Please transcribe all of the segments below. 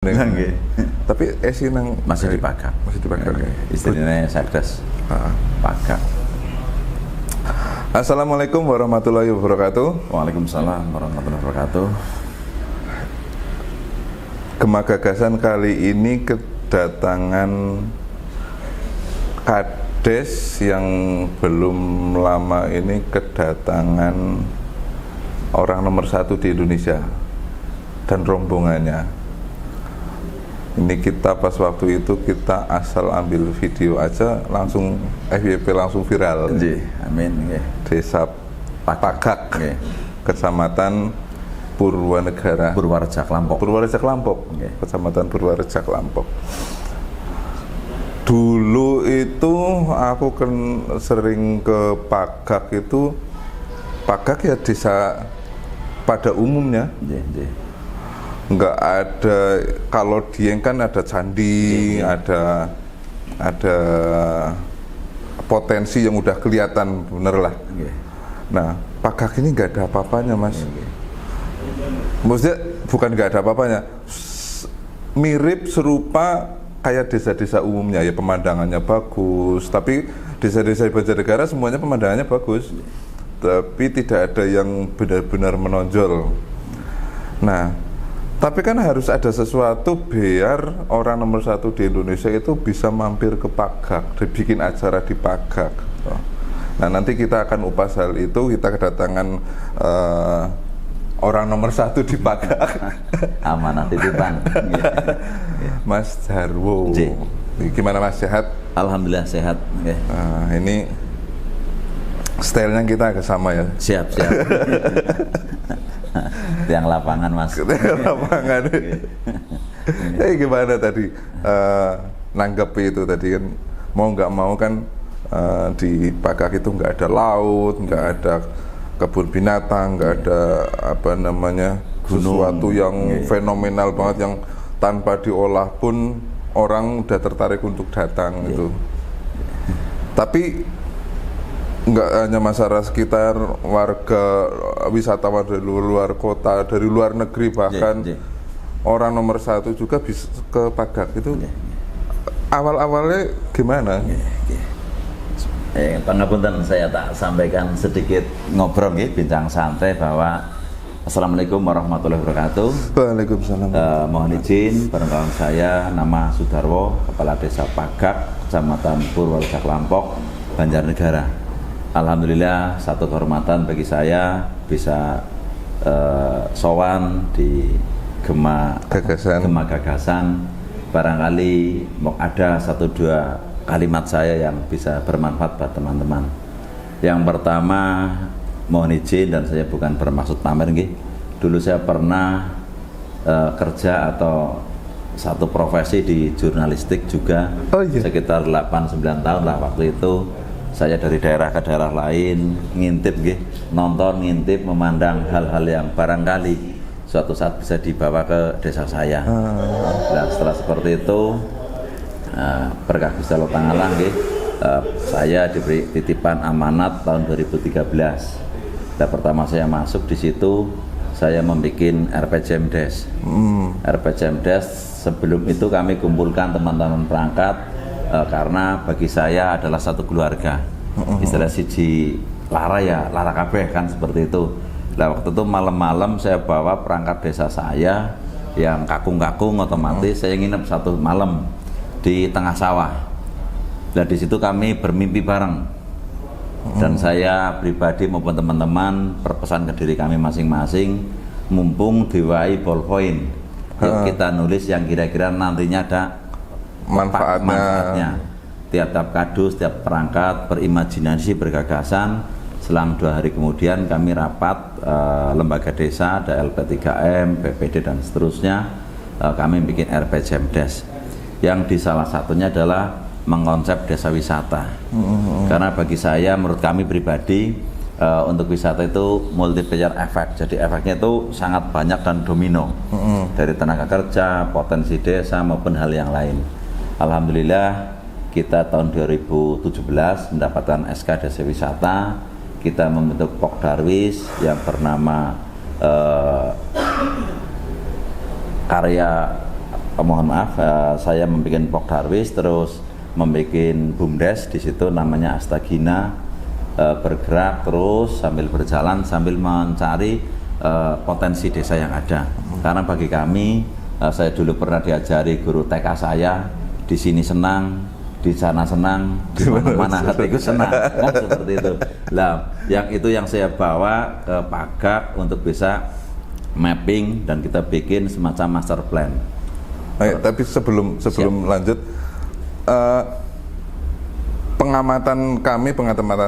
Nggih. Tapi esi nang Masih dipakai. Masih dipakai. Istilahnya Sekdes. Pakai. Assalamualaikum warahmatullahi wabarakatuh. Waalaikumsalam warahmatullahi wabarakatuh. Gema Gagasan kali ini kedatangan kades yang belum lama ini kedatangan orang nomor 1 di Indonesia dan rombongannya. Ini kita pas waktu itu kita asal ambil video aja langsung FYP langsung viral. Nggih, amin nggih. Desa Pagak, Nggih. Kecamatan Purwanegara. Purwareja Klampok. Purwareja Klampok. Nggih. Kecamatan Purwareja Klampok. Dulu itu aku kan sering ke Pagak itu. Pagak ya desa pada umumnya. Nggih, nggih. Nggak ada, kalau Dieng kan ada candi, ada potensi yang udah kelihatan bener lah. Nah, Pagak ini nggak ada apa-apanya, Mas. Maksudnya bukan nggak ada apa-apanya, mirip serupa kayak desa-desa umumnya ya, pemandangannya bagus. Tapi desa-desa Banjarnegara semuanya pemandangannya bagus, tapi tidak ada yang benar-benar menonjol. Nah, tapi kan harus ada sesuatu biar orang nomor 1 di Indonesia itu bisa mampir ke Pagak, dibikin acara di Pagak. Nah, nanti kita akan upas hal itu. Kita kedatangan orang nomor 1 di Pagak. Amanah titipan. Mas Jarwo. Nggih. Gimana Mas, sehat? Alhamdulillah sehat. Nggih. Nah, ini stylenya kita agak sama ya. Siap, siap. Yang lapangan, Mas. Lapangan. Gimana tadi nanggapi itu tadi kan, mau nggak mau kan di Pagak itu nggak ada laut, nggak ada kebun binatang, nggak ada apa namanya sesuatu yang fenomenal banget yang tanpa diolah pun orang udah tertarik untuk datang itu. Tapi nggak hanya masyarakat sekitar, warga wisatawan dari luar kota, dari luar negeri bahkan orang nomor 1 juga bisa ke Pagak itu. Awal-awalnya gimana? Pangapunten, saya tak sampaikan sedikit ngobrol bincang santai bahwa Assalamualaikum warahmatullahi wabarakatuh. Waalaikumsalam. Mohon izin, perkenalkan saya nama Sudarwo, Kepala Desa Pagak, Kecamatan Purwareja Klampok, Banjarnegara. Alhamdulillah, satu kehormatan bagi saya bisa sowan di Gema Gagasan. Barangkali mau ada 1-2 kalimat saya yang bisa bermanfaat buat teman-teman. Yang pertama, mohon izin dan saya bukan bermaksud pamer nggih. Dulu saya pernah kerja atau satu profesi di jurnalistik juga. Sekitar 8-9 tahun lah waktu itu. Saya dari daerah ke daerah lain ngintip nonton, ngintip, memandang hal-hal yang barangkali suatu saat bisa dibawa ke desa saya. Nah, setelah seperti itu berkah Gusti Allah Ta'ala saya diberi titipan amanat tahun 2013. Dan pertama saya masuk di situ, saya membuat RPJMdes. RPJMdes sebelum itu kami kumpulkan teman-teman perangkat. Karena bagi saya adalah satu keluarga. Istilah siji lara ya, lara kabeh kan seperti itu. Nah, waktu itu malam-malam saya bawa perangkat desa saya yang kakung-kakung, otomatis saya nginep satu malam di tengah sawah. Dan di situ kami bermimpi bareng. Dan saya pribadi maupun teman-teman berpesan ke diri kami masing-masing, mumpung diwai ballpoint, yuk kita nulis yang kira-kira nantinya ada manfaatnya. Tiap-tiap kadus, tiap perangkat berimajinasi, bergagasan. Selang 2 hari kemudian kami rapat lembaga desa, ada LP3M, BPD dan seterusnya. Kami bikin RPJMdes yang di salah satunya adalah mengkonsep desa wisata. Karena bagi saya, menurut kami pribadi, untuk wisata itu multiplier effect. Jadi efeknya itu sangat banyak dan domino. Dari tenaga kerja, potensi desa maupun hal yang lain. Alhamdulillah kita tahun 2017 mendapatkan SK Desa Wisata. Kita membentuk Pokdarwis yang bernama karya mohon maaf, saya membuat Pok Darwis, terus membuat BUMDes di situ namanya Astagina, bergerak terus sambil berjalan sambil mencari potensi desa yang ada. Karena bagi kami, saya dulu pernah diajari guru TK saya, di sini senang, di sana senang, di mana hatiku senang, kan seperti itu. Nah, yang saya bawa ke Pagak untuk bisa mapping dan kita bikin semacam master plan. Tapi sebelum lanjut, pengamatan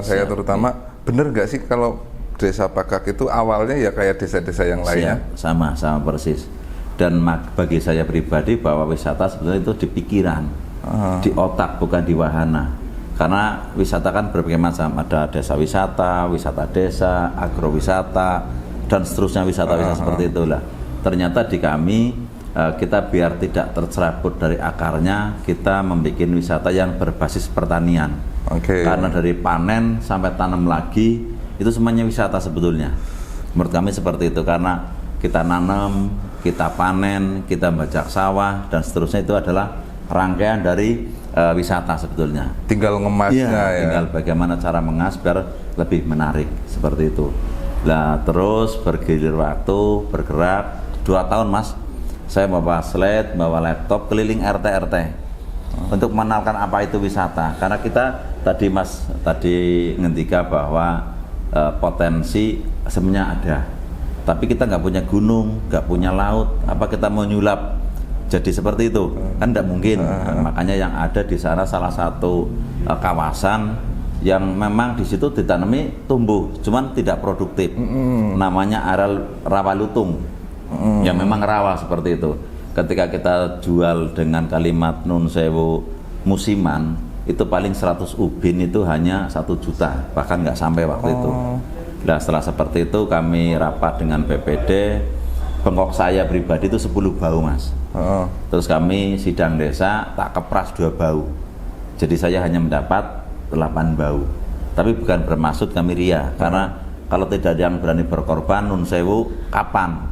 saya terutama, bener nggak sih kalau desa Pagak itu awalnya ya kayak desa-desa yang lainnya? Sama persis. Dan bagi saya pribadi bahwa wisata sebenarnya itu di pikiran, di otak, bukan di wahana. Karena wisata kan berbagai macam, ada desa wisata, wisata desa, agrowisata, dan seterusnya wisata-wisata seperti itulah. Ternyata di kami kita biar tidak tercerabut dari akarnya, kita membuat wisata yang berbasis pertanian. Karena dari panen sampai tanam lagi itu semuanya wisata sebetulnya. Menurut kami seperti itu, karena kita nanam, kita panen, kita bajak sawah dan seterusnya itu adalah rangkaian dari wisata sebetulnya. Tinggal ngemasnya ya. Tinggal bagaimana cara mengas biar lebih menarik seperti itu. Nah, terus bergilir waktu, bergerak 2 tahun Mas. Saya bawa slide, bawa laptop keliling RT-RT untuk mengenalkan apa itu wisata. Karena kita tadi Mas ngendika bahwa potensi sebenarnya ada, tapi kita nggak punya gunung, nggak punya laut. Apa kita mau nyulap jadi seperti itu? Kan tidak mungkin. Makanya yang ada di sana salah satu kawasan yang memang di situ ditanami tumbuh, cuman tidak produktif. Namanya areal rawa lutung. Yang memang rawa seperti itu. Ketika kita jual dengan kalimat nun sewu musiman, itu paling 100 ubin itu hanya 1 juta, bahkan nggak sampai waktu itu. Nah, setelah seperti itu kami rapat dengan BPD. Bengkok saya pribadi itu 10 bau Mas. Terus kami sidang desa, tak kepras 2 bau. Jadi saya hanya mendapat 8 bau. Tapi bukan bermaksud kami ria, karena kalau tidak ada yang berani berkorban, nun sewu kapan?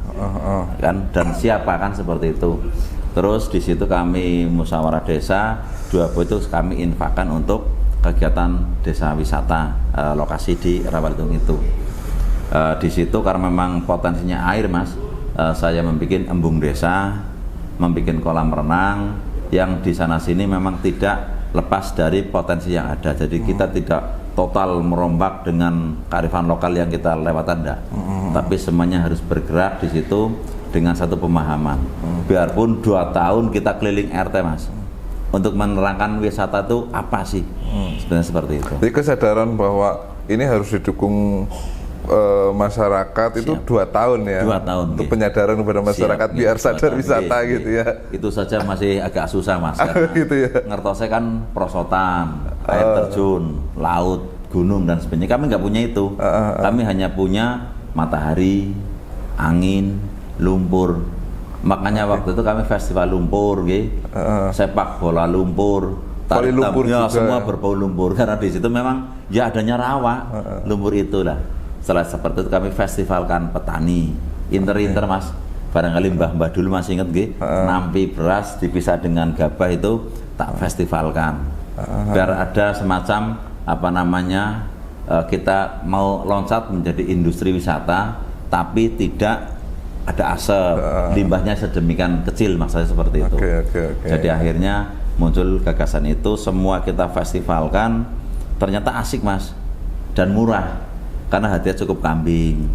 Kan, dan siapa, kan seperti itu. Terus di situ kami musyawarah desa, 2 bau itu kami infakkan untuk kegiatan desa wisata lokasi di Rawalutung itu. Di situ karena memang potensinya air Mas, saya membuat embung desa, membuat kolam renang yang di sana sini memang tidak lepas dari potensi yang ada. Jadi kita tidak total merombak dengan kearifan lokal yang kita lewatan, enggak. Tapi semuanya harus bergerak di situ dengan satu pemahaman. Biarpun 2 tahun kita keliling RT Mas, untuk menerangkan wisata itu apa sih, sebenarnya seperti itu. Jadi kesadaran bahwa ini harus didukung masyarakat itu 2 tahun ya. 2 tahun untuk penyadaran kepada masyarakat biar sadar wisata gitu ya. Itu saja masih agak susah Mas. Gitu ya. Ngertosnya kan perosotan, air terjun, laut, gunung dan sebagainya. Kami nggak punya itu. Kami hanya punya matahari, angin, lumpur. Makanya waktu itu kami festival lumpur, sepak bola lumpur, tarik tambang, semua berbau lumpur. Karena di situ memang ya adanya rawa, lumpur itulah. Setelah seperti itu kami festivalkan petani, inter Mas. Barangkali mbah dulu masih ingat nampi beras dipisah dengan gabah itu tak festivalkan. Biar ada semacam kita mau loncat menjadi industri wisata, tapi tidak ada asap, limbahnya sedemikian kecil, maksudnya seperti itu. Jadi akhirnya muncul gagasan itu, semua kita festivalkan. Ternyata asik Mas, dan murah. Karena hadiah cukup kambing,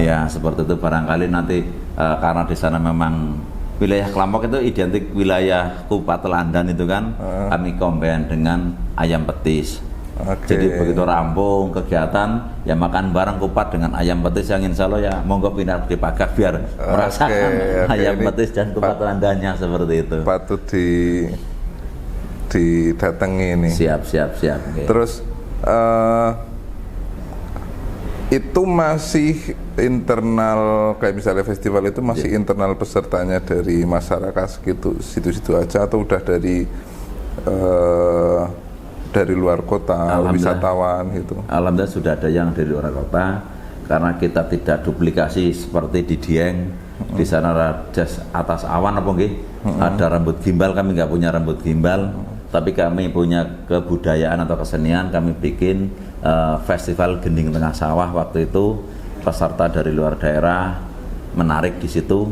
ya seperti itu. Barangkali nanti karena di sana memang wilayah Klampok itu identik wilayah Kupat Telandan itu kan, kami combine dengan ayam petis. Jadi begitu rampung kegiatan, ya makan bareng Kupat dengan ayam petis yang insya Allah ya monggo pindah di Pagak biar merasakan ayam petis dan Kupat Telandannya seperti itu. Patut didatangi ini. Siap. Terus itu masih internal, kayak misalnya festival itu masih internal pesertanya dari masyarakat situ-situ aja, atau udah dari luar kota, wisatawan gitu? Alhamdulillah sudah ada yang dari luar kota. karena kita tidak duplikasi seperti di Dieng. Di sana ada atas awan apa nggih? Ada rambut gimbal, kami nggak punya rambut gimbal, tapi kami punya kebudayaan atau kesenian. Kami bikin festival Gending Tengah Sawah waktu itu, peserta dari luar daerah menarik di situ,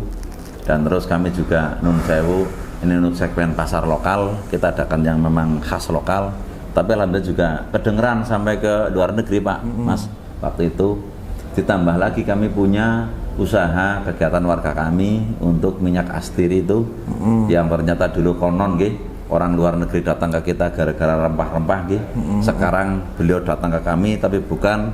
dan terus kami juga nun sewu ini untuk segmen pasar lokal, kita adakan yang memang khas lokal, tapi alhamdulillah juga kedengeran sampai ke luar negeri Pak Mas waktu itu. Ditambah lagi kami punya usaha kegiatan warga kami untuk minyak astiri itu yang ternyata dulu konon orang luar negeri datang ke kita gara-gara rempah-rempah sekarang beliau datang ke kami tapi bukan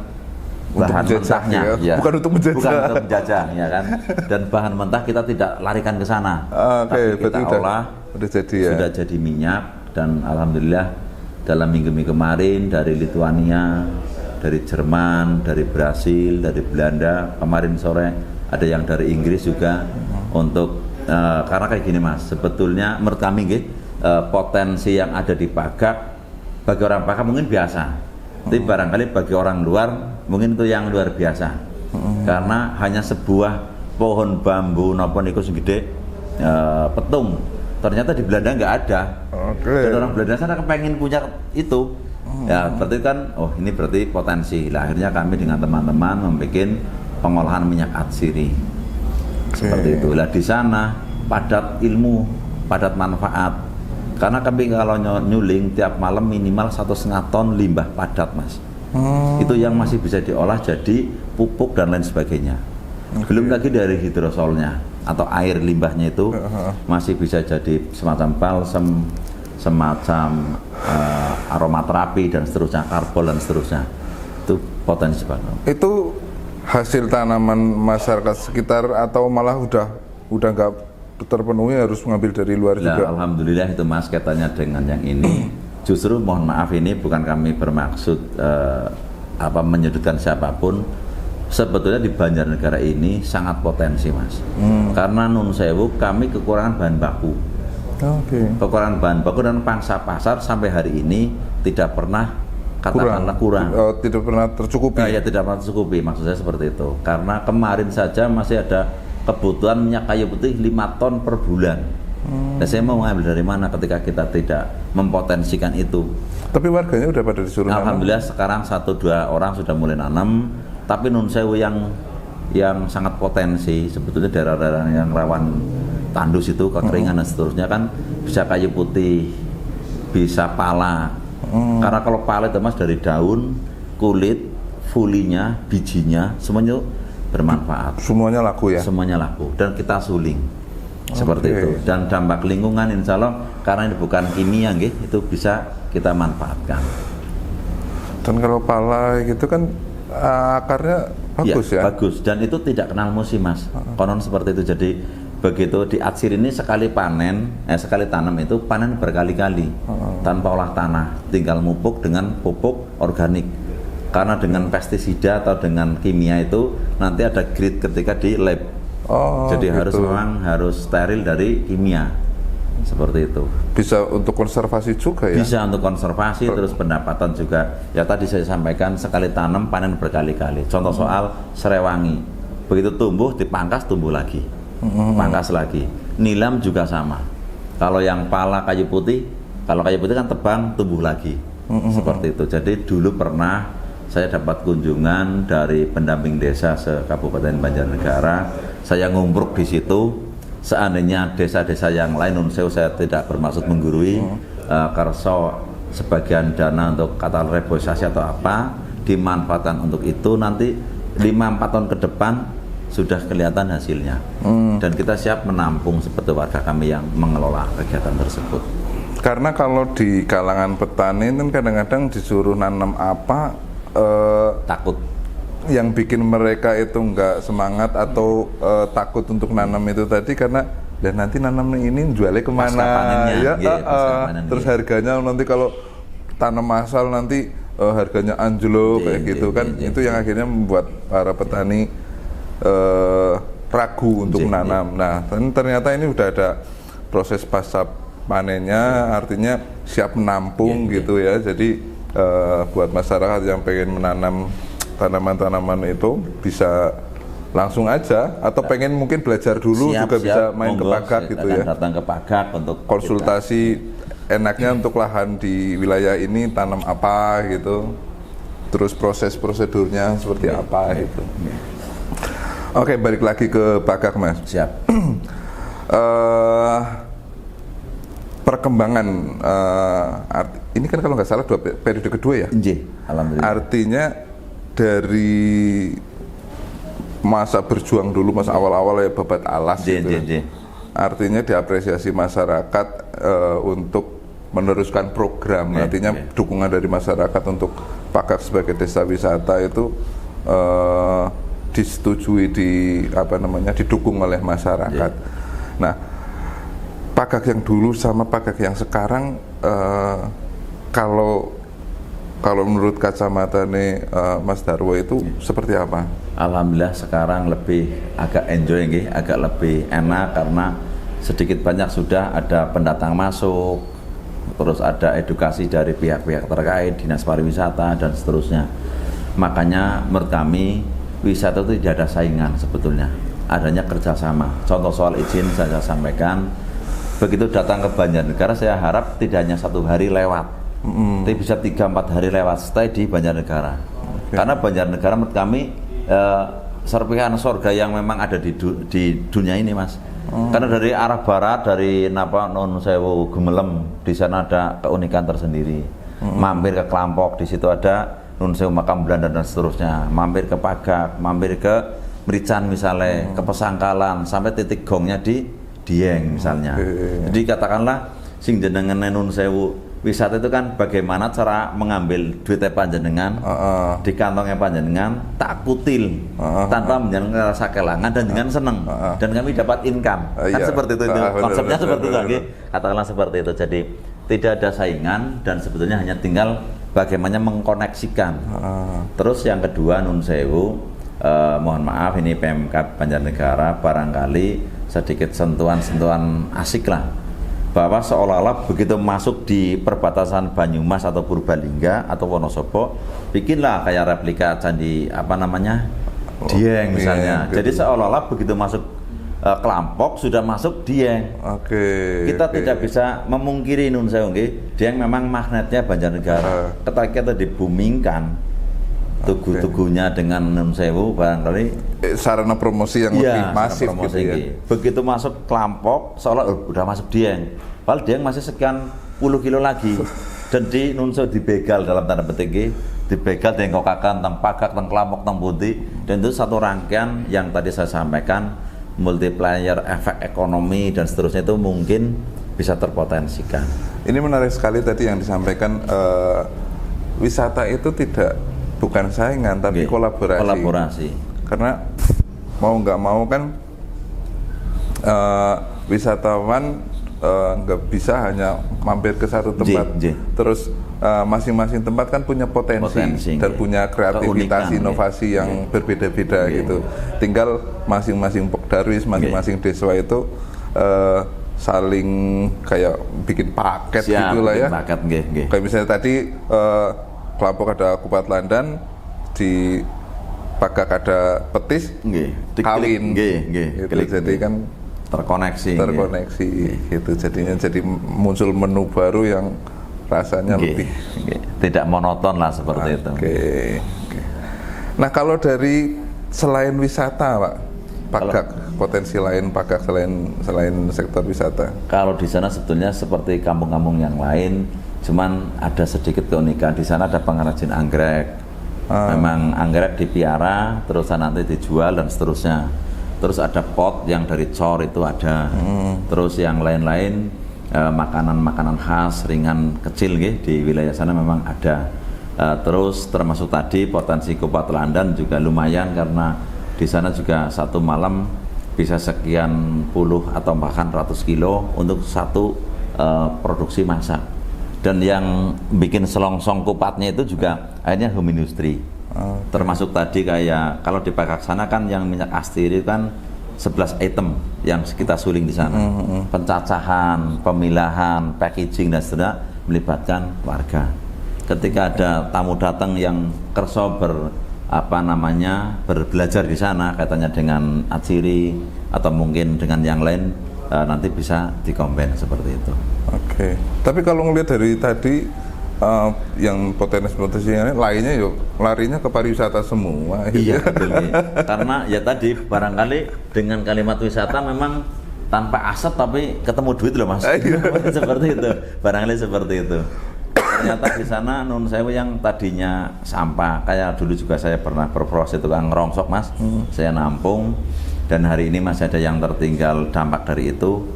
bahan mentahnya ya. Bukan untuk menjajah ya kan, dan bahan mentah kita tidak larikan ke sana, tapi kita olah sudah jadi minyak. Dan alhamdulillah dalam minggu-minggu kemarin dari Lituania, dari Jerman, dari Brasil, dari Belanda, kemarin sore ada yang dari Inggris juga. Untuk karena kayak gini Mas, sebetulnya menurut kami potensi yang ada di Pagak bagi orang Pagak mungkin biasa, tapi barangkali bagi orang luar mungkin itu yang luar biasa. Karena hanya sebuah pohon bambu napa niku sing gede petung, ternyata di Belanda nggak ada. Dan orang Belanda sana kepengen punya itu. Ya berarti kan, oh ini berarti potensi. Lah, akhirnya kami dengan teman-teman membuat pengolahan minyak atsiri seperti itu. Lah di sana padat ilmu, padat manfaat. Karena kami kalau nyuling tiap malam minimal 1,5 ton limbah padat Mas. Itu yang masih bisa diolah jadi pupuk dan lain sebagainya. Belum lagi dari hidrosolnya atau air limbahnya itu masih bisa jadi semacam balsam, semacam aromaterapi dan seterusnya, karbol dan seterusnya. Itu potensi banget. Itu hasil tanaman masyarakat sekitar atau malah udah nggak terpenuhi harus mengambil dari luar juga? Alhamdulillah itu Mas, katanya dengan yang ini. Justru mohon maaf, ini bukan kami bermaksud menyudutkan siapapun. Sebetulnya di Banjarnegara ini sangat potensi Mas. Karena nun sewu kami kekurangan bahan baku. Kekurangan bahan baku dan pangsa pasar sampai hari ini tidak pernah katakanlah kurang. Tidak pernah tercukupi. Ya tidak pernah tercukupi, maksud saya seperti itu. Karena kemarin saja masih ada kebutuhan minyak kayu putih 5 ton per bulan. Dan saya mau mengambil dari mana ketika kita tidak mempotensikan itu. Tapi warganya udah pada disuruh nanam. Alhamdulillah sekarang 1-2 orang sudah mulai nanam. Tapi nun sewu yang sangat potensi sebetulnya daerah-daerah yang rawan tandus itu kekeringan dan seterusnya kan bisa kayu putih, bisa pala. Karena kalau pala itu Mas dari daun, kulit, fulinya, bijinya semuanya bermanfaat. Semuanya laku ya? Semuanya laku dan kita suling seperti itu. Dan dampak lingkungan insya Allah karena ini bukan kimia itu bisa kita manfaatkan. Dan kalau pala gitu kan akarnya bagus ya? Bagus, dan itu tidak kenal musim Mas. Konon seperti itu. Jadi begitu di atsir ini sekali tanam itu panen berkali-kali tanpa olah tanah, tinggal mupuk dengan pupuk organik. Karena dengan pestisida atau dengan kimia itu nanti ada grade ketika di lab. Jadi gitu. harus steril dari kimia. Seperti itu. Bisa untuk konservasi juga ya? Bisa untuk konservasi, terus pendapatan juga. Ya tadi saya sampaikan sekali tanam panen berkali-kali. Contoh soal serewangi. Begitu tumbuh dipangkas tumbuh lagi. Pangkas lagi. Nilam juga sama. Kalau yang pala kayu putih kan tebang tumbuh lagi. Seperti itu. Jadi dulu pernah saya dapat kunjungan dari pendamping desa se-Kabupaten Banjarnegara. Saya ngumpruk di situ. Seandainya desa-desa yang lain, saya tidak bermaksud menggurui, kerso sebagian dana untuk kata reboisasi atau apa dimanfaatkan untuk itu, nanti 5-4 tahun ke depan sudah kelihatan hasilnya. Dan kita siap menampung seperti warga kami yang mengelola kegiatan tersebut. Karena kalau di kalangan petani kan kadang-kadang disuruh nanam apa takut. Yang bikin mereka itu nggak semangat atau takut untuk nanam itu tadi karena dan nanti nanam ini jualnya kemana ya, terus harganya nanti kalau tanam massal nanti harganya anjlok kayak gitu kan. Itu yang akhirnya membuat para petani ragu untuk menanam. Nah ternyata ini udah ada proses pasca panennya, artinya siap menampung gitu ya. Jadi buat masyarakat yang pengen menanam tanaman-tanaman itu bisa langsung aja, atau pengen mungkin belajar dulu juga bisa main ke Pagak gitu ya. Datang ke Pagak untuk konsultasi enaknya untuk lahan di wilayah ini tanam apa gitu. Terus proses prosedurnya seperti apa gitu. Oke, balik lagi ke Pagak, Mas. Siap. Perkembangan ini kan kalau nggak salah periode kedua ya. Alhamdulillah. Artinya dari masa berjuang dulu, masa awal-awal ya babat alas gitu. Artinya diapresiasi masyarakat untuk meneruskan program. Artinya dukungan dari masyarakat untuk Pagak sebagai desa wisata itu disetujui, didukung oleh masyarakat. Nah, Pagak yang dulu sama Pagak yang sekarang, kalau menurut kacamata nih Mas Darwo itu seperti apa? Alhamdulillah sekarang lebih agak enjoy, agak lebih enak karena sedikit banyak sudah ada pendatang masuk, terus ada edukasi dari pihak-pihak terkait, dinas pariwisata dan seterusnya. Makanya menurut kami wisata itu tidak ada saingan sebetulnya, adanya kerjasama. Contoh soal izin saya sampaikan, begitu datang ke Banjarnegara saya harap tidak hanya 1 hari lewat, tapi bisa 3-4 hari lewat stay di Banjarnegara. Karena Banjarnegara menurut kami serpihan surga yang memang ada di dunia ini, Mas. Karena dari arah barat, dari Non Sewu, Gemelem, di sana ada keunikan tersendiri. Mampir ke Klampok, di situ ada Non Sewu Makam Belanda dan seterusnya. Mampir ke Pagak, mampir ke Merican misalnya, ke Pesangkalan, sampai titik gongnya di Dieng misalnya. Jadi katakanlah sing jenengan Non Sewu wisata itu kan bagaimana cara mengambil duitnya panjenengan di kantongnya panjenengan tak kutil tanpa menjenengan rasa kelangan dan dengan seneng dan kami dapat income kan seperti itu konsepnya seperti itu katakanlah seperti itu. Jadi tidak ada saingan dan sebetulnya hanya tinggal bagaimana mengkoneksikan. Terus yang kedua Nun Sewu, mohon maaf ini PMK Banjarnegara barangkali sedikit sentuhan asik lah, bahwa seolah-olah begitu masuk di perbatasan Banyumas atau Purbalingga atau Wonosobo, bikinlah kayak replika candi Dieng misalnya. Jadi seolah-olah begitu masuk Klampok sudah masuk Dieng. Kita tidak bisa memungkiri Nun Sewu, Dieng memang magnetnya Banjarnegara. Ketika kita dibumingkan tugu-tugunya dengan Nun Sewu barangkali sarana promosi yang lebih masif promosi gitu ya. Begitu masuk Klampok seolah udah masuk Dieng, padahal Dieng masih sekian puluh kilo lagi. Dan di Nun Sewu dibegal dalam tanda petik, dibegal dengkokakan tentang Pagak, tentang Klampok, tentang Bunti, dan itu satu rangkaian yang tadi saya sampaikan, multiplier efek ekonomi dan seterusnya itu mungkin bisa terpotensikan. Ini menarik sekali tadi yang disampaikan, wisata itu bukan saingan tapi kolaborasi. Karena mau nggak mau kan wisatawan nggak bisa hanya mampir ke satu tempat. Terus masing-masing tempat kan punya potensi dan punya kreativitas, inovasi yang berbeda-beda gitu. Tinggal masing-masing Pokdarwis, masing-masing desa itu saling kayak bikin paket gitulah ya. Kayak misalnya tadi Klampok ada Kupat Landan, di Pagak ada Petis, kawin, gitu. Jadi kan terkoneksi gitu. Jadinya jadi muncul menu baru yang rasanya lebih tidak monoton lah seperti itu. Nah kalau dari selain wisata, Pak, Pagak potensi lain Pagak selain sektor wisata. Kalau di sana sebetulnya seperti kampung-kampung yang lain, cuman ada sedikit keunikan. Di sana ada pengrajin anggrek. Memang anggrek dipiara, terus nanti dijual dan seterusnya. Terus ada pot yang dari cor itu ada. Terus yang lain-lain makanan-makanan khas ringan kecil di wilayah sana memang ada. Terus termasuk tadi potensi Kupat Landan juga lumayan karena di sana juga satu malam bisa sekian puluh atau bahkan ratus kilo untuk satu produksi masak. Dan yang bikin selongsong kupatnya itu juga akhirnya home industry. Termasuk tadi kayak kalau di Pagak sana kan yang minyak astiri kan 11 item yang kita suling di sana. Pencacahan, pemilahan, packaging dan seterusnya melibatkan warga. Ketika ada tamu datang yang kerso berbelajar di sana kaitannya dengan atsiri atau mungkin dengan yang lain, nanti bisa dikombin seperti itu. Oke. Tapi kalau ngelihat dari tadi yang potensi lainnya yuk larinya ke pariwisata semua. Iya, betul. Karena ya tadi barangkali dengan kalimat wisata memang tanpa aset tapi ketemu duit loh Mas. Seperti itu. Barangkali seperti itu. Ternyata di sana Nun Sewu yang tadinya sampah, kayak dulu juga saya pernah berproses tukang ngerongsok Mas, saya nampung, dan hari ini masih ada yang tertinggal dampak dari itu.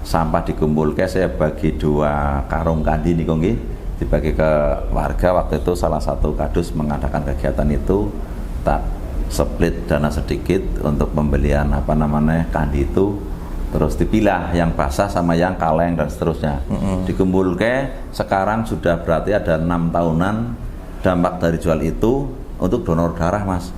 Sampah dikumpulkan, saya bagi 2 karung kandi nih konggi, dibagi ke warga. Waktu itu salah satu kadus mengadakan kegiatan itu, tak split dana sedikit untuk pembelian kandi itu. Terus dipilah yang basah sama yang kaleng dan seterusnya. Dikumpulkan, sekarang sudah berarti ada 6 tahunan dampak dari jual itu untuk donor darah Mas.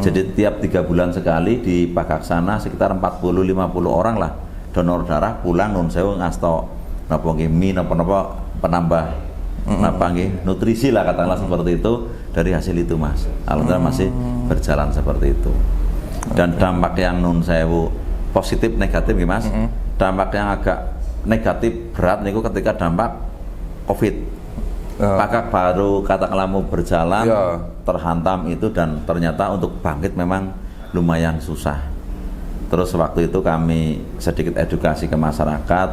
Jadi tiap 3 bulan sekali di Pagaksana sekitar 40-50 orang lah donor darah pulang Nun Sewu ngasto napa nggih mie napa penambah nutrisi lah katakanlah seperti itu dari hasil itu Mas. Alhamdulillah masih berjalan seperti itu. Dan dampak yang Nun Sewu positif negatif ya Mas. Dampak yang agak negatif berat niku ketika dampak Covid. Pagak baru katakanlah mau berjalan terhantam itu, dan ternyata untuk bangkit memang lumayan susah. Terus waktu itu kami sedikit edukasi ke masyarakat.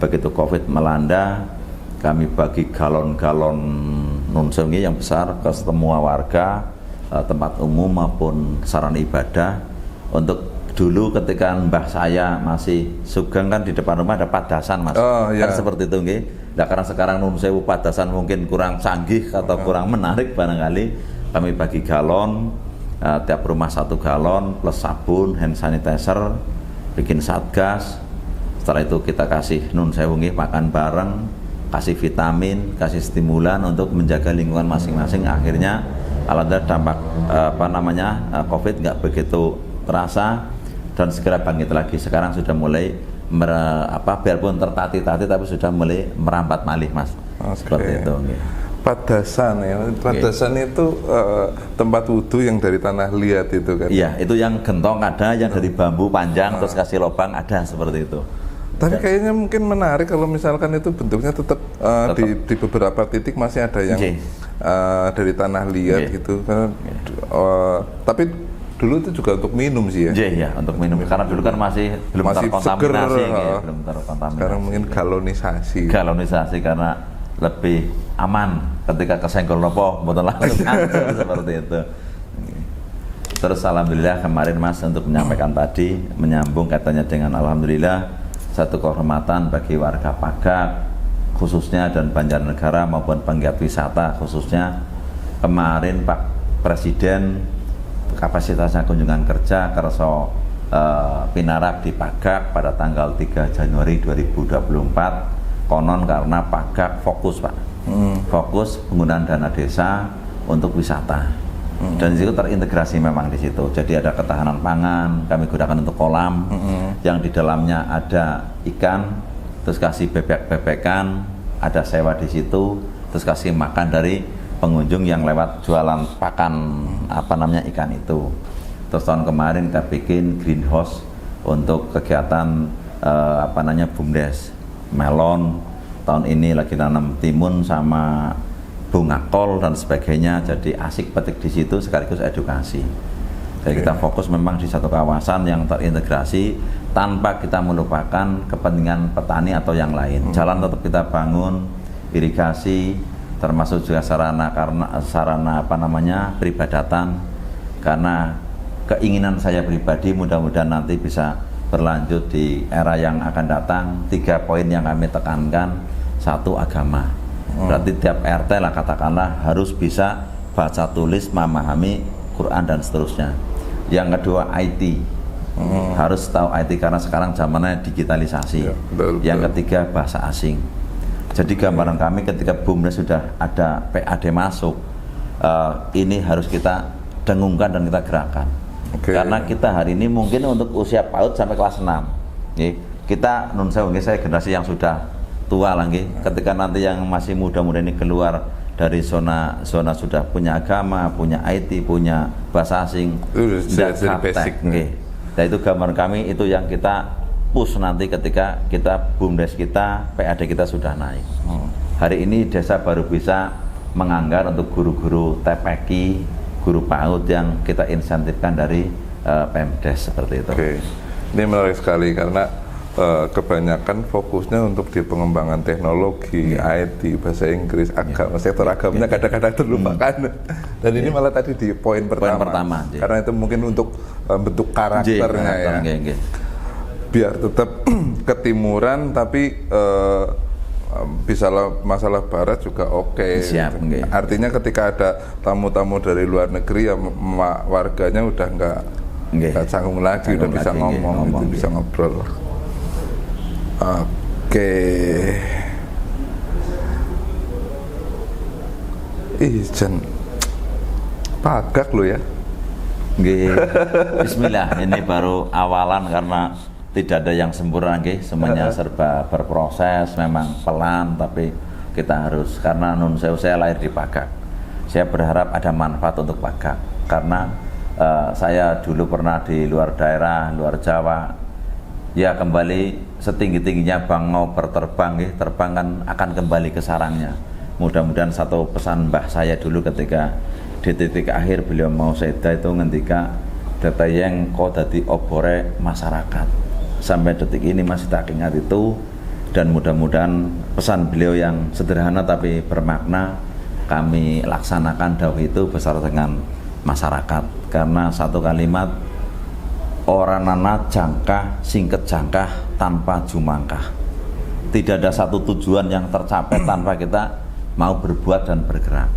Begitu Covid melanda, kami bagi galon-galon Nun Sewu yang besar ke semua warga, tempat umum maupun sarana ibadah. Untuk dulu ketika mbah saya masih Sugeng kan di depan rumah ada padasan Mas, kan seperti itu nggih. Nah karena sekarang Nun Sewu padasan mungkin kurang canggih atau kurang menarik, barangkali kami bagi galon, tiap rumah 1 galon plus sabun, hand sanitizer, bikin satgas. Setelah itu kita kasih Nun Sewu nggih makan bareng, kasih vitamin, kasih stimulan untuk menjaga lingkungan masing-masing. Akhirnya alhamdulillah dampak Covid nggak begitu terasa dan segera bangkit lagi. Sekarang sudah mulai biarpun tertati-tati tapi sudah mulai merambat malih Mas. Seperti itu. Padasan ya. Padasan itu tempat wudhu yang dari tanah liat itu kan. Iya, itu yang gentong ada, yang dari bambu panjang terus kasih lubang ada, seperti itu. Tapi kayaknya mungkin menarik kalau misalkan itu bentuknya tetap di beberapa titik masih ada yang dari tanah liat gitu. Tapi dulu itu juga untuk minum sih ya? Iya, untuk minum. Karena dulu kan masih terkontaminasi, belum terkontaminasi. Sekarang mungkin galonisasi. Galonisasi karena lebih aman ketika kesenggol nopo, betul langsung seperti itu. Terus alhamdulillah kemarin Mas untuk menyampaikan tadi, menyambung katanya dengan alhamdulillah satu kehormatan bagi warga Pagak khususnya dan Banjarnegara maupun penggiat wisata khususnya. Kemarin Pak Presiden kapasitasnya kunjungan kerja Kerso Pinarak di Pagak pada tanggal 3 Januari 2024. Konon karena Pagak fokus Pak, fokus penggunaan dana desa untuk wisata. Dan di situ terintegrasi memang di situ. Jadi ada ketahanan pangan, kami gunakan untuk kolam yang di dalamnya ada ikan, terus kasih bebek-bebekan, ada sewa di situ, terus kasih makan dari pengunjung yang lewat jualan pakan ikan itu. Terus tahun kemarin kita bikin greenhouse untuk kegiatan BUMDes melon. Tahun ini lagi nanam timun sama bunga kol dan sebagainya. Jadi asik petik di situ sekaligus edukasi. Jadi kita fokus memang di satu kawasan yang terintegrasi tanpa kita melupakan kepentingan petani atau yang lain. Jalan tetap kita bangun, irigasi, termasuk juga sarana peribadatan, karena keinginan saya pribadi mudah-mudahan nanti bisa berlanjut di era yang akan datang. 3 poin yang kami tekankan. 1, agama, berarti tiap RT lah katakanlah harus bisa baca tulis, memahami Quran dan seterusnya. Yang kedua IT, harus tahu IT karena sekarang zamannya digitalisasi. Yang ketiga bahasa asing. Jadi gambaran kami ketika BUMDes sudah ada PAD masuk, ini harus kita dengungkan dan kita gerakan. Karena kita hari ini mungkin untuk usia PAUD sampai kelas 6. Kita Nun Sewu, saya generasi yang sudah tua lagi. Ketika nanti yang masih muda-muda ini keluar dari zona sudah punya agama, punya IT, punya bahasa asing, tidak basic. Nah itu gambaran kami, itu yang kita push nanti ketika kita BUMDes kita, PAD kita sudah naik. Hari ini desa baru bisa menganggar untuk guru-guru TPQ, guru PAUD yang kita insentifkan dari Pemdes seperti itu. Oke. Ini menarik sekali karena kebanyakan fokusnya untuk di pengembangan teknologi, IT, bahasa Inggris, agama, sektor agamanya kadang-kadang terlupakan. Dan ini malah tadi di poin pertama karena itu mungkin untuk bentuk karakternya ya. Biar tetap ketimuran tapi bisa masalah barat juga oke. Artinya ketika ada tamu-tamu dari luar negeri ya warganya udah nggak canggung lagi, udah bisa ngomong, bisa ngobrol. Oke. Jan pagak lo ya. Bismillah, ini baru awalan karena tidak ada yang sempurna, semuanya serba berproses, memang pelan, tapi kita harus, karena nun sewu saya lahir di Pagak. Saya berharap ada manfaat untuk Pagak, karena saya dulu pernah di luar daerah, luar Jawa. Ya kembali setinggi-tingginya bangau berterbang, terbang kan akan kembali ke sarangnya. Mudah-mudahan satu pesan mbah saya dulu ketika di titik akhir beliau mau seda itu ngendika data yang kau dadi obore masyarakat. Sampai detik ini masih tak ingat itu, dan mudah-mudahan pesan beliau yang sederhana tapi bermakna kami laksanakan dawuh itu bersama dengan masyarakat. Karena satu kalimat, oranana jangkah singket jangkah tanpa jumangkah. Tidak ada satu tujuan yang tercapai tanpa kita mau berbuat dan bergerak.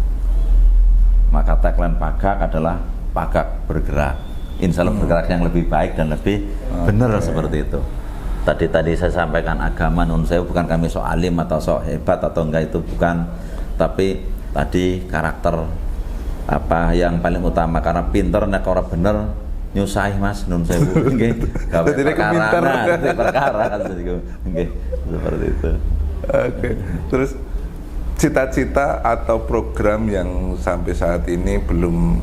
Maka tagline Pagak adalah Pagak bergerak, insya Allah bergerak yang lebih baik dan lebih benar seperti itu. Tadi saya sampaikan agama nun sewu, bukan kami sok alim atau sok hebat atau enggak, itu bukan, tapi tadi karakter apa yang paling utama, karena pinter nek ora bener nyusahi Mas nun sewu nggih, gawe perkara kan nggih seperti itu. Oke. Terus cita-cita atau program yang sampai saat ini belum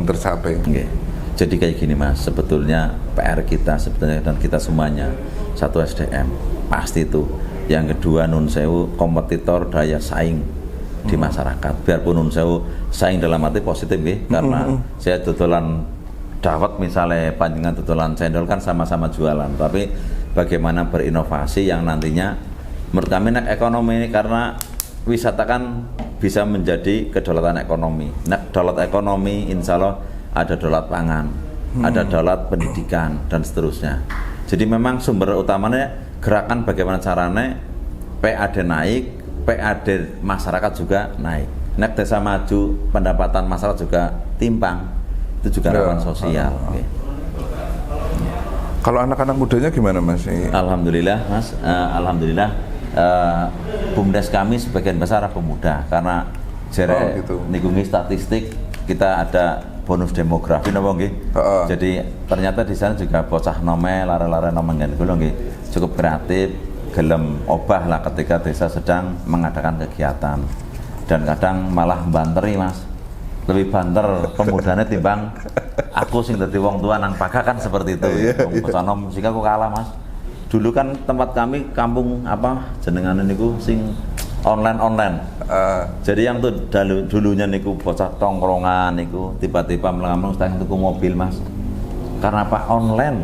tercapai. Okay. Jadi kayak gini Mas, sebetulnya PR kita sebetulnya dan kita semuanya, satu SDM pasti itu. Yang kedua nun sewu kompetitor daya saing di masyarakat. Biarpun nun sewu saing dalam arti positif karena saya tutulan dawet misalnya, panjangan tutulan cendol kan sama-sama jualan, tapi bagaimana berinovasi yang nantinya menurut kami ekonomi ini, karena wisata kan bisa menjadi kedaulatan ekonomi. Daulat ekonomi insya Allah ada daulat pangan, ada daulat pendidikan dan seterusnya. Jadi memang sumber utamanya gerakan bagaimana caranya PAD naik, PAD masyarakat juga naik. Nek desa maju, pendapatan masyarakat juga timpang, itu juga rawan sosial. Kalau anak-anak mudanya gimana Mas? Alhamdulillah Mas, alhamdulillah. BUMDes kami sebagian besar pemuda, karena jere nikungi statistik kita ada bonus demografi napa nggih. Jadi ternyata di sana juga bocah nome lare-lare nomengen kula nggih cukup kreatif, gelem obah lah ketika desa sedang mengadakan kegiatan, dan kadang malah banteri Mas, lebih banter pemudanya timbang aku sing dadi wong tua nang Pagak kan seperti itu. Bocah nom sing aku kalah Mas. Dulu kan tempat kami kampung apa jenengan niku sing online. Jadi yang tuh dulunya niku bocah tongkrongan niku tiba-tiba melangamung setengah tuku mobil Mas. Karena apa? Online.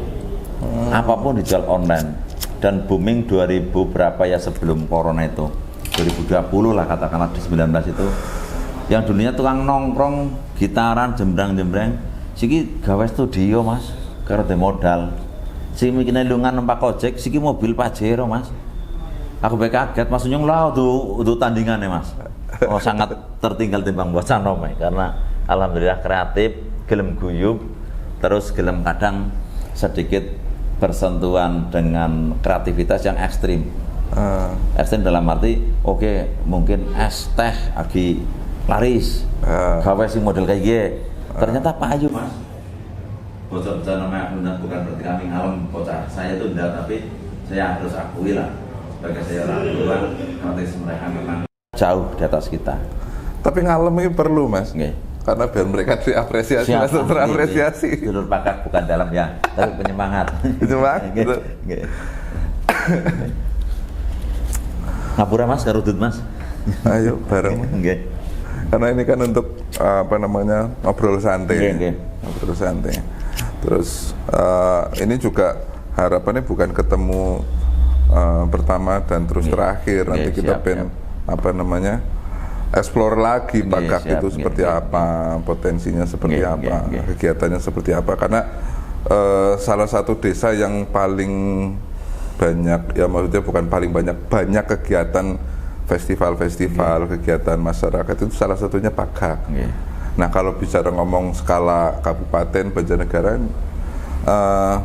Apapun dijual online. Dan booming 2000 berapa ya sebelum corona itu. 2020 lah katakanlah, di 19 itu. Yang dulunya tukang nongkrong, gitaran, jembrang-jembrang, siki gawe studio Mas, karo modal. Si mikirnya lungan numpak ojek, siki mobil Pajero Mas. Aku kaget Mas Unyung lah untuk tandingannya Mas. Oh sangat tertinggal timbang bocah nomai, karena alhamdulillah kreatif, gelem guyub, terus gelem kadang sedikit bersentuhan dengan kreativitas yang ekstrim. Ekstrim dalam arti oke, mungkin es teh lagi laris, gawe sing model kayak gini, ternyata payu Mas. Bocah-bocah namanya bukan berarti kami ngalem bocah saya itu enggak, tapi saya harus akui lah sebagai saya orang tua, konteks mereka memang jauh di atas kita. Tapi ngalem ini perlu Mas, Nggih. karena biar mereka diapresiasi, Mas, terapresiasi. Dulur pakak bukan dalam ya, tapi penyemangat. Penyemangat. Nggih, nggih. Ngapura Mas, karudut Mas. Ayo bareng. Nggih. Karena ini kan untuk ngobrol santai. Nggih. Ngobrol santai. Terus ini juga harapannya bukan ketemu pertama dan terus terakhir. Nanti kita explore lagi Pakak itu seperti apa, potensinya seperti apa, kegiatannya seperti apa. Karena salah satu desa yang paling banyak, ya maksudnya bukan paling banyak kegiatan festival-festival, kegiatan masyarakat itu salah satunya Pakak. Nah kalau bicara ngomong skala kabupaten Banjarnegara,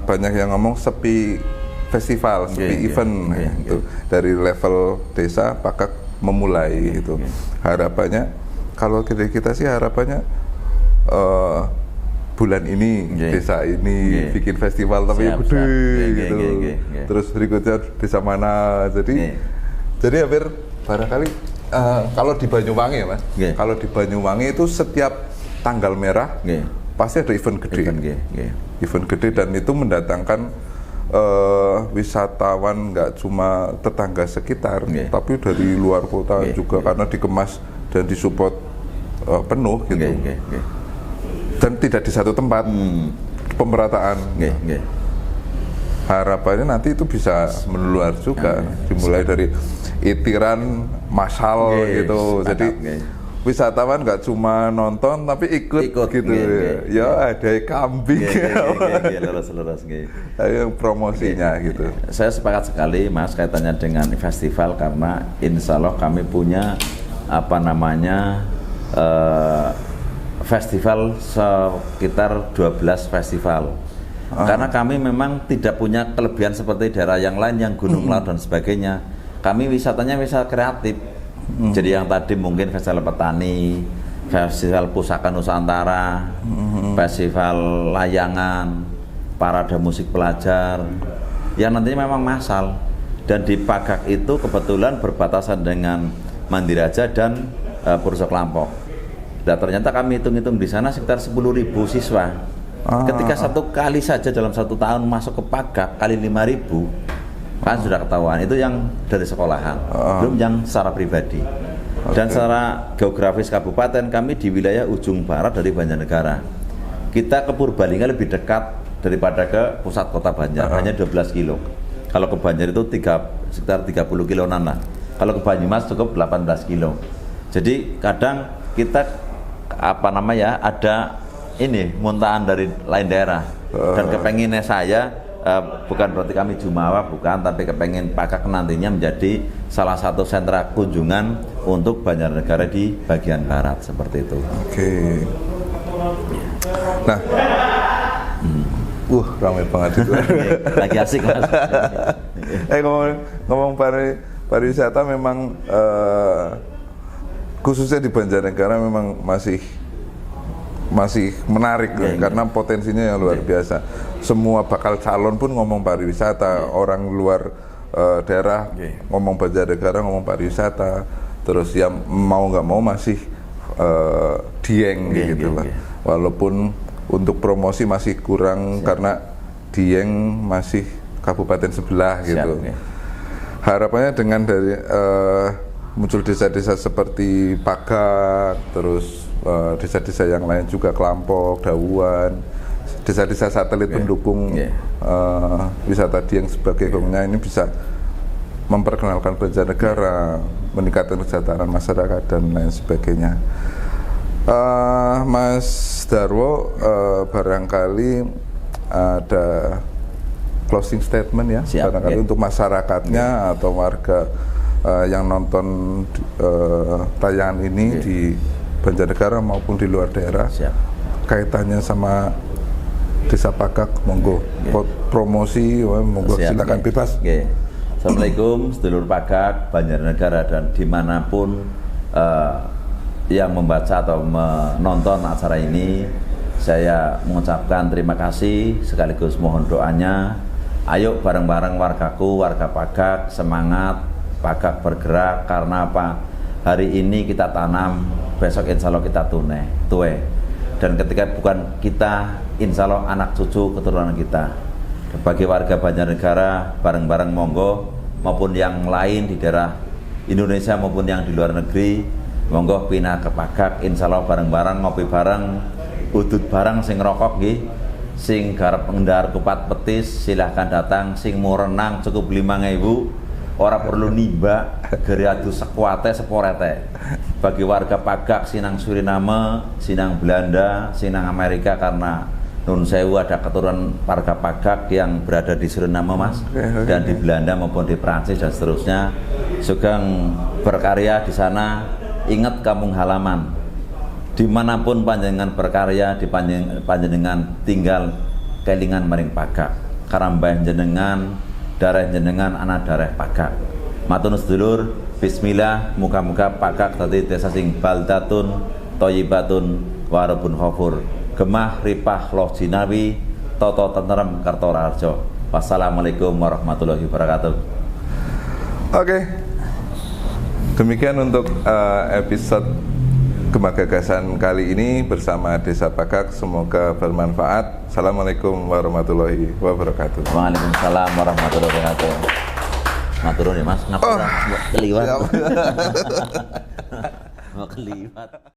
banyak yang ngomong sepi festival, sepi event. Gitu. Dari level desa Pakak memulai itu. Harapannya kalau kita sih harapannya bulan ini desa ini bikin festival tapi gede gitu. Terus berikutnya desa mana. Jadi hampir barangkali kalau di Banyuwangi ya Mas. Kalau di Banyuwangi itu setiap tanggal merah pasti ada event gede. Event gede dan itu mendatangkan wisatawan nggak cuma tetangga sekitar, tapi dari luar kota juga karena dikemas dan disupport penuh gitu. Dan tidak di satu tempat, pemerataan. Harapannya nanti itu bisa menular juga, dimulai dari itiran massal gitu. Jadi wisatawan nggak cuma nonton tapi ikut gitu. Ya ada kambing, ayo promosinya gitu. Saya sepakat sekali Mas kaitannya dengan festival karena insya Allah kami punya festival sekitar 12 festival. Karena kami memang tidak punya kelebihan seperti daerah yang lain yang gunung laut dan sebagainya. Kami wisatanya wisata kreatif. Jadi yang tadi mungkin festival petani, festival pusaka Nusantara, festival layangan, parade musik pelajar, yang nantinya memang massal. Dan di Pakak itu kebetulan berbatasan dengan Mandiraja dan Purwosok Lampok. Dan ternyata kami hitung-hitung di sana sekitar 10.000 siswa. Ketika satu kali saja dalam satu tahun masuk ke Pakak kali 5.000, kan sudah ketahuan. Itu yang dari sekolahan, belum yang secara pribadi. Dan secara geografis kabupaten kami di wilayah ujung barat dari Banjarnegara. Kita ke Purbalingga lebih dekat daripada ke pusat kota Banjar, hanya 12 kilo. Kalau ke Banjar itu sekitar 30 kiloan lah. Kalau ke Banyumas cukup 18 kilo. Jadi kadang kita ada ini muntahan dari lain daerah. Dan kepenginnya saya bukan berarti kami jumawa, bukan, tapi kepengen Pakak nantinya menjadi salah satu sentra kunjungan untuk Banjarnegara di bagian barat seperti itu. Oke. Nah, ramai banget itu. Lagi asik Mas. Ngomong pariwisata memang khususnya di Banjarnegara memang masih menarik karena potensinya yang luar biasa. Semua bakal calon pun ngomong pariwisata, orang luar daerah ngomong Banjarnegara, ngomong pariwisata, terus yang mau nggak mau masih Dieng gitu lah. Walaupun untuk promosi masih kurang karena Dieng masih kabupaten sebelah gitu. Harapannya dengan dari muncul desa-desa seperti Pakak, terus desa-desa yang lain juga Kelampok, Dawuan, desa-desa satelit pendukung wisata Dieng sebagai gongnya ini bisa memperkenalkan Banjarnegara, meningkatkan kesejahteraan masyarakat dan lain sebagainya. Mas Darwo, barangkali ada closing statement ya, barangkali untuk masyarakatnya atau warga yang nonton tayangan ini di Banjarnegara maupun di luar daerah, kaitannya sama Desa Pakak, monggo promosi, monggo silakan bebas. Assalamualaikum sedulur Pakak, Banjarnegara dan dimanapun yang membaca atau menonton acara ini, saya mengucapkan terima kasih sekaligus mohon doanya. Ayo bareng-bareng wargaku, warga Pakak, semangat, Pakak bergerak. Karena apa? Hari ini kita tanam, besok insya Allah kita tuai. Dan ketika bukan kita, insya Allah anak cucu keturunan kita. Bagi warga Banjarnegara, bareng-bareng monggo, maupun yang lain di daerah Indonesia maupun yang di luar negeri, monggo pindah ke Pagak, insya Allah bareng-bareng, ngopi bareng, udut bareng, sing rokok nggih, sing garap pengendar kupat petis, silahkan datang, sing mau renang cukup 5.000, ora perlu nimba, geri adu sekuate seporete. Bagi warga Pagak, sinang Suriname, sinang Belanda, sinang Amerika, karena Nun Sewu ada keturunan warga Pagak yang berada di Suriname Mas, dan di Belanda maupun di Prancis dan seterusnya. Sugeng berkarya di sana, ingat kampung halaman. Dimanapun panjenengan berkarya, di panjenengan tinggal kelingan maring Pagak. Karambah jenengan, darah jenengan, anak darah Pagak. Matur sedulur, bismillah, muka-muka Pagak tadi desa sing baldatun, toyibatun, warabun khofur. Gemah ripah loh jinawi, toto tentrem karto raharjo. Wassalamualaikum warahmatullahi wabarakatuh. Oke, demikian untuk episode Gema Gagasan kali ini bersama Desa Pagak, semoga bermanfaat. Assalamualaikum warahmatullahi wabarakatuh. Waalaikumsalam warahmatullahi wabarakatuh. Maturun ya Mas, ngapa keliwat? Mau keliwat.